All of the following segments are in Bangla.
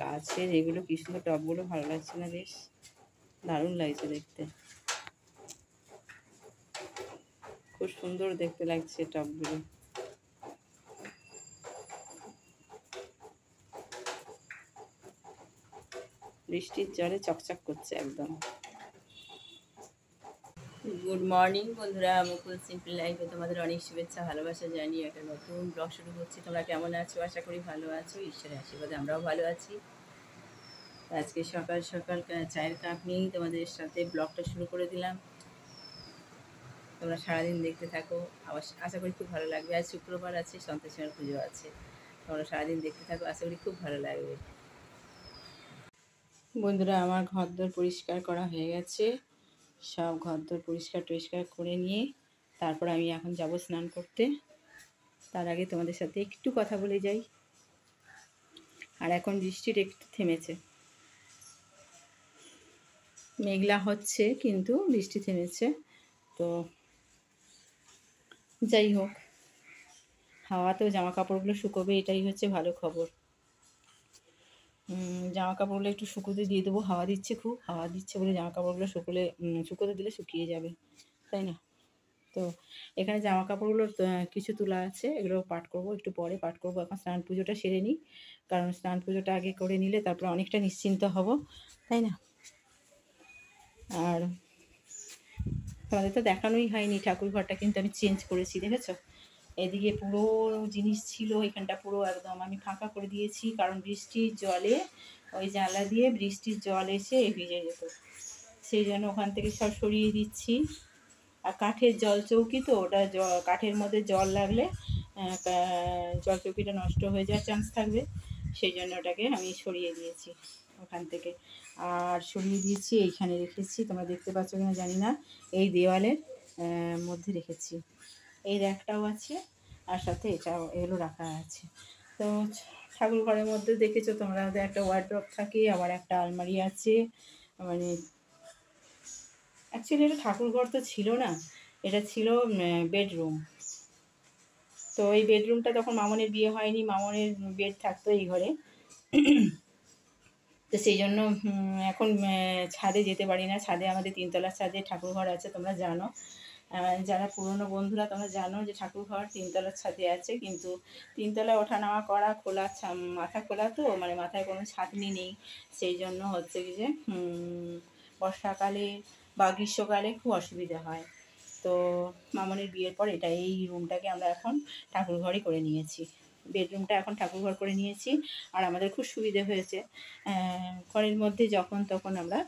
গাছের এগুলো কি সুন্দর টবগুলো, ভালো লাগছে না? বেশ দারুণ লাগছে দেখতে, খুব সুন্দর দেখতে লাগছে টবগুলো। বৃষ্টির জলে চকচক করছে একদম। গুড মর্নিং বন্ধুরা, মুকুল সিম্পল লাইফে তোমাদের অনেক শুভেচ্ছা ভালোবাসা জানিয়ে একটা নতুন ব্লগ শুরু করছি। তোমরা কেমন আছো? আশা করি ভালো আছো, ঈশ্বরের আশীর্বাদে আমরাও ভালো আছি। আজকে সকাল সকাল চায়ের কাপ নিয়েই তোমাদের সাথে ব্লগটা শুরু করে দিলাম। তোমরা সারাদিন দেখতে থাকো, আশা করি খুব ভালো লাগবে। আজ শুক্রবার আছে, সন্তোষীমার পুজো আছে। তোমরা সারাদিন দেখতে থাকো, আশা করি খুব ভালো লাগবে। বন্ধুরা, আমার ঘরদোর পরিষ্কার করা হয়ে গেছে। সব ঘরদোর পরিষ্কার টরিষ্কার করে নিয়ে তারপর আমি এখন যাব স্নান করতে। তার আগে তোমাদের সাথে একটু কথা বলে যাই। আর এখন বৃষ্টির একটু থেমেছে, মেঘলা হচ্ছে কিন্তু বৃষ্টি থেমেছে। তো যাই হোক, হাওয়াতেও জামা কাপড়গুলো শুকোবে, এটাই হচ্ছে ভালো খবর। জামা কাপড়গুলো একটু শুকোতে দিয়ে দেবো, হাওয়া দিচ্ছে, খুব হাওয়া দিচ্ছে বলে জামা কাপড়গুলো শুকোতে দিলে শুকিয়ে যাবে, তাই না? তো এখানে জামা কাপড়গুলো কিছু তোলা আছে, এগুলো পাঠ করব, একটু পরে পাঠ করব। এখন স্নান পুজোটা সেরে নিই, কারণ স্নান পুজোটা আগে করে নিলে তারপরে অনেকটা নিশ্চিন্ত হব, তাই না? আর তোমাদের তো দেখানোই হয়নি, ঠাকুর ঘরটা কিন্তু আমি চেঞ্জ করেছি, দেখেছো? এদিকে পুরো জিনিস ছিল, এখানটা পুরো একদম আমি ফাঁকা করে দিয়েছি, কারণ বৃষ্টির জলে ওই জানলা দিয়ে বৃষ্টির জল এসে ভিজে যেত, সেই জন্য ওখান থেকে সব সরিয়ে দিচ্ছি। আর কাঠের জল চৌকি, তো ওটা কাঠের মধ্যে জল লাগলে জল চৌকিটা নষ্ট হয়ে যাওয়ার চান্স থাকবে, সেই জন্য ওটাকে আমি সরিয়ে দিয়েছি ওখান থেকে। আর সরিয়ে দিয়েছি, এইখানে রেখেছি, তোমরা দেখতে পাচ্ছ কিনা জানি না, এই দেওয়ালের মধ্যে রেখেছি। এই র্যাকটাও আছে, আর সাথে এগুলো রাখা আছে। তো ঠাকুর ঘরের মধ্যে দেখেছো তোমরা, একটা ওয়ার্ড্রপ থাকে, আবার একটা আলমারি আছে। মানে অ্যাকচুয়ালি এটা ঠাকুর ঘর তো ছিল না, এটা ছিল বেডরুম। তো এই বেডরুমটা তখন মামনের বিয়ে হয়নি, মামনের বেড থাকতো এই ঘরে। তো সেই জন্য এখন ছাদে যেতে পারি না। ছাদে আমাদের 3তলার ছাদে ঠাকুর ঘর আছে, তোমরা জানো। যারা পুরনো বন্ধুরা তোমরা জানো যে ঠাকুর ঘর 3তলার ছাদে আছে, কিন্তু 3তলায় ওঠা নামা করা, মাথা খোলা, তো মানে মাথায় কোনো ছাদনি নেই। সেই জন্য হচ্ছে কি যে বর্ষাকালে বা গ্রীষ্মকালে খুব অসুবিধা হয়। তো মামনের বিয়ের পর এই রুমটাকে আমরা এখন ঠাকুর ঘরই করে নিয়েছি, বেডরুমটা এখন ঠাকুর ঘর করে নিয়েছি। আর আমাদের খুব সুবিধে হয়েছে, ঘরের মধ্যে যখন তখন আমরা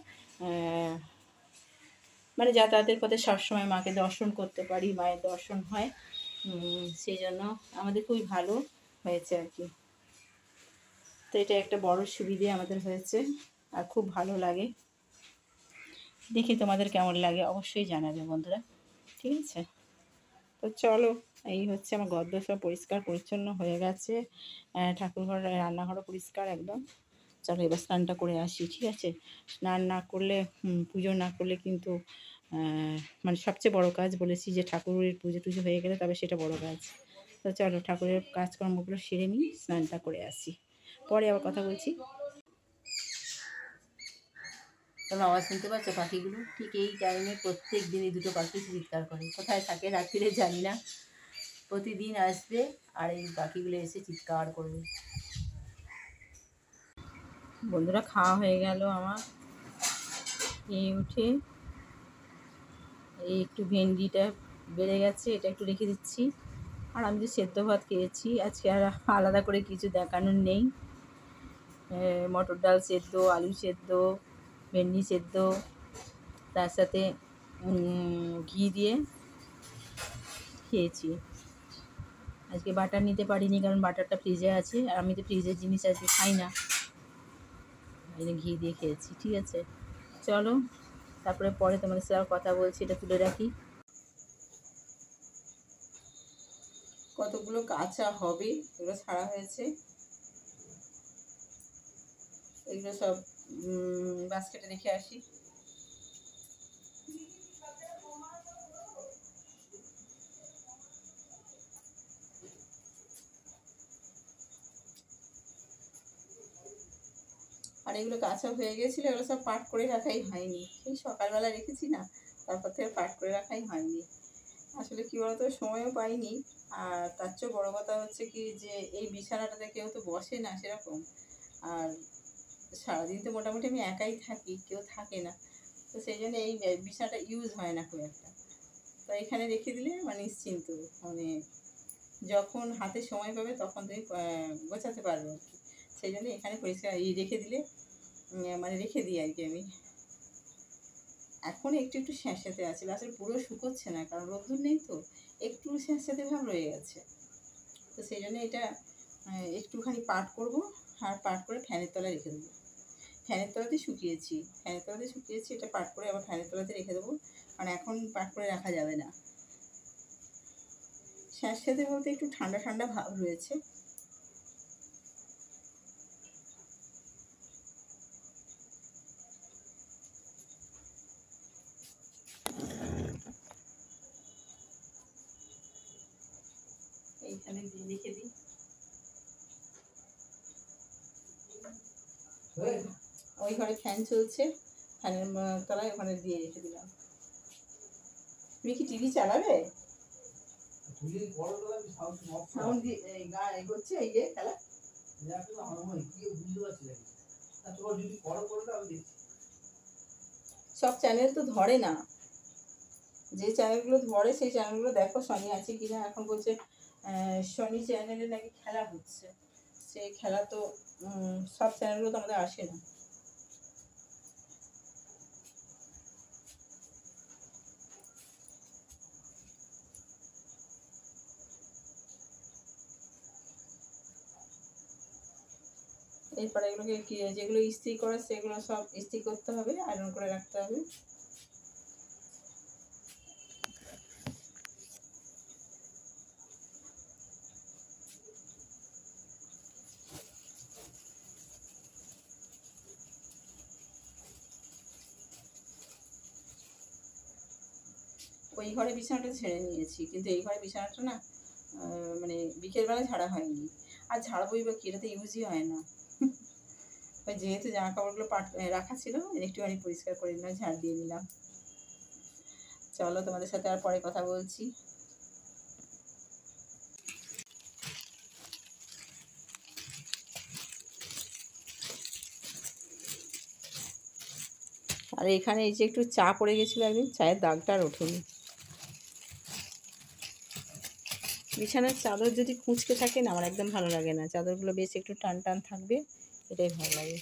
মানে যাতায়াতের পথে সবসময় মাকে দর্শন করতে পারি, মায়ের দর্শন হয়, সেই জন্য আমাদের খুবই ভালো হয়েছে আর কি। তো এটা একটা বড় সুবিধে আমাদের হয়েছে, আর খুব ভালো লাগে। দেখি তোমাদের কেমন লাগে অবশ্যই জানাবে বন্ধুরা, ঠিক আছে? তো চলো, এই হচ্ছে আমার ঘরদোর সব পরিষ্কার পরিচ্ছন্ন হয়ে গেছে, ঠাকুরঘর রান্নাঘরও পরিষ্কার একদম। চলো এবার স্নানটা করে আসি, ঠিক আছে? স্নান না করলে, পুজো না করলে কিন্তু মানে সবচেয়ে বড় কাজ বলেছি যে ঠাকুরের পুজো টুজো হয়ে গেলে তবে সেটা বড় কাজ। তো চলো ঠাকুরের কাজকর্মগুলো সেরে নিই, স্নানটা করে আসি, পরে আবার কথা বলছি। তোমরা আওয়াজ শুনতে পাচ্ছ পাখিগুলো? ঠিক এই টাইমে প্রত্যেক দিনই দুটো পাখি চিৎকার করে, কোথায় থাকে রাত্রিরে জানি না, প্রতিদিন আসবে আর এই পাখিগুলো এসে চিৎকার করবে। বন্ধুরা, খাওয়া হয়ে গেল আমার, এই উঠে এই একটু ভেন্ডিটা বেড়ে গেছে, এটা একটু রেখে দিচ্ছি। আর আমি যে সেদ্ধ ভাত খেয়েছি, আজকে আর আলাদা করে কিছু দেখানোর নেই। মটর ডাল সেদ্ধ, আলু সেদ্ধ, ভেন্ডি সেদ্ধ, তার সাথে ঘি দিয়ে খেয়েছি। আজকে বাটার নিতে পারিনি, কারণ বাটারটা ফ্রিজে আছে, আর আমি তো ফ্রিজের জিনিস আজকে খাই না, ঘি দিয়ে খেয়েছি, ঠিক আছে? চলো তারপরে পরে তোমাদের সাথে কথা বলছি, এটা তুলে রাখি। কতগুলো কাঁচা হবে, এগুলো ছাড়া হয়েছে, এগুলো সব বাস্কেটে রেখে আসি। আর এগুলো কাঁচা হয়ে গেছিলো, এগুলো সব পাট করে রাখাই হয়নি, সেই সকালবেলা রেখেছি না, তারপর থেকে পাট করে রাখাই হয়নি। আসলে কী বলতো, সময়ও পাইনি। আর তার চেয়েও বড়ো কথা হচ্ছে কি, যে এই বিছানাটাতে কেউ তো বসে না সেরকম, আর সারাদিন তো মোটামুটি আমি একাই থাকি, কেউ থাকে না, তো সেই জন্য এই বিছানাটা ইউজ হয় না খুব একটা। তো এখানে রেখে দিলে মানে নিশ্চিন্ত, মানে যখন হাতে সময় পাবে তখন তুমি গোছাতে পারবে আর কি। সেই জন্য এখানে পরিষ্কার রেখে দিলে, মানে রেখে দিই আর কি আমি। এখন একটু একটু স্যাঁতস্যাঁতে আছে, আসলে পুরো শুকোচ্ছে না, কারণ রোদ্দুর নেই তো, একটু স্যাঁতস্যাঁতে ভাব রয়ে গেছে। তো সেই জন্য এটা একটুখানি পাট করব, আর পাট করে ফ্যানের তলায় রেখে দেবো। ফ্যানের তলাতেই শুকিয়েছি, ফ্যানের তলাতে শুকিয়েছি, এটা পাট করে আবার ফ্যানের তলাতে রেখে দেবো, কারণ এখন পাট করে রাখা যাবে না। স্যাঁতস্যাঁতে বলতে একটু ঠান্ডা ঠান্ডা ভাব রয়েছে। এইখানে দিয়ে রেখে দিই। ওই ঘরে ফ্যান চলছে, ফ্যানের তলায় ওখানে দিয়ে রেখে দিলাম। তুমি কি টিভি চালাবে? সাউন্ড দিয়ে হচ্ছে এই যে খেলা। সব চ্যানেল তো ধরে না, যে চ্যানেলগুলো ধরে সেই চ্যানেলগুলো দেখো, সনি আছে কিনা। এখন বলছে সনি চ্যানেলে নাকি খেলা হচ্ছে, সেই খেলা তো সব চ্যানেলগুলো তো আমাদের আসে না। এরপরে এগুলোকে যেগুলো ইস্ত্রি করে সেগুলো সব ইস্ত্রি করতে হবে, আয়রন করে রাখতে হবে। ওই ঘরে বিছানাটা ছেড়ে নিয়েছি, কিন্তু এই ঘরে বিছানাটা না মানে বিকেলবেলা ঝাড়া হয়নি। আর ঝাড়বই বা কি, এটা তো ইউজই হয় না। ওই যেহেতু জামা কাপড়গুলো রাখা ছিল, একটুখানি পরিষ্কার করে নিলাম, ঝাড় দিয়ে নিলাম। চলো তোমাদের সাথে আর পরে কথা বলছি। আর এখানে এই যে একটু চা পড়ে গেছিলো একদিন, চায়ের দাগটা আর ওঠেনি। বিছানার চাদর যদি কুঁচকে থাকে না, আমার একদম ভালো লাগে না। চাদরগুলো বেশ একটু টান টান থাকবে, এটাই ভালো লাগে।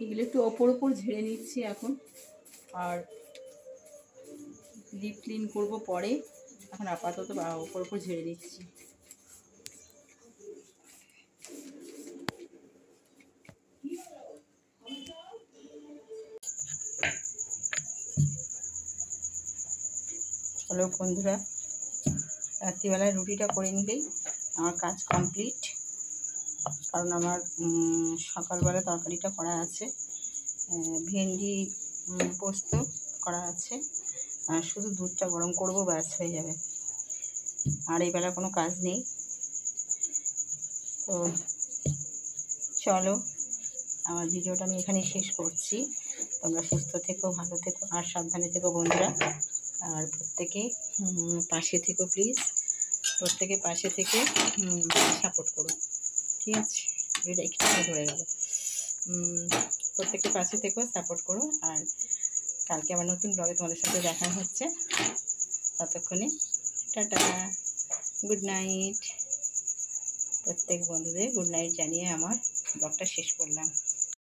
এগুলো একটু ওপর ওপর ঝেড়ে নিচ্ছি এখন, আর ডিপ ক্লিন করবো পরে। এখন আপাতত ওপর ওপর ঝেড়ে নিচ্ছি। চলো বন্ধুরা, রাত্রিবেলায় রুটিটা করে নিলেই আমার কাজ কমপ্লিট, কারণ আমার সকালবেলা তরকারিটা করা আছে, ভেন্ডি পোস্ত করা আছে, আর শুধু দুধটা গরম করবো, ব্যাস হয়ে যাবে। আর এই বেলা কোনো কাজ নেই। তো চলো, আমার ভিডিওটা আমি এখানেই শেষ করছি। তোমরা সুস্থ থেকো, ভালো থেকো, আর সাবধানে থেকো বন্ধুরা। আর প্রত্যেকে পাশে থেকো প্লিজ, প্রত্যেকে পাশে থেকে সাপোর্ট করো, ঠিক আছে? এটা একটু ধরে গেল। প্রত্যেকে পাশে থেকো, সাপোর্ট করো। আর কালকে আবার নতুন ব্লগে তোমাদের সাথে দেখা হচ্ছে। ততক্ষণে টাটা, গুড নাইট। প্রত্যেক বন্ধুদের গুড নাইট জানিয়ে আমার ব্লগটা শেষ করলাম।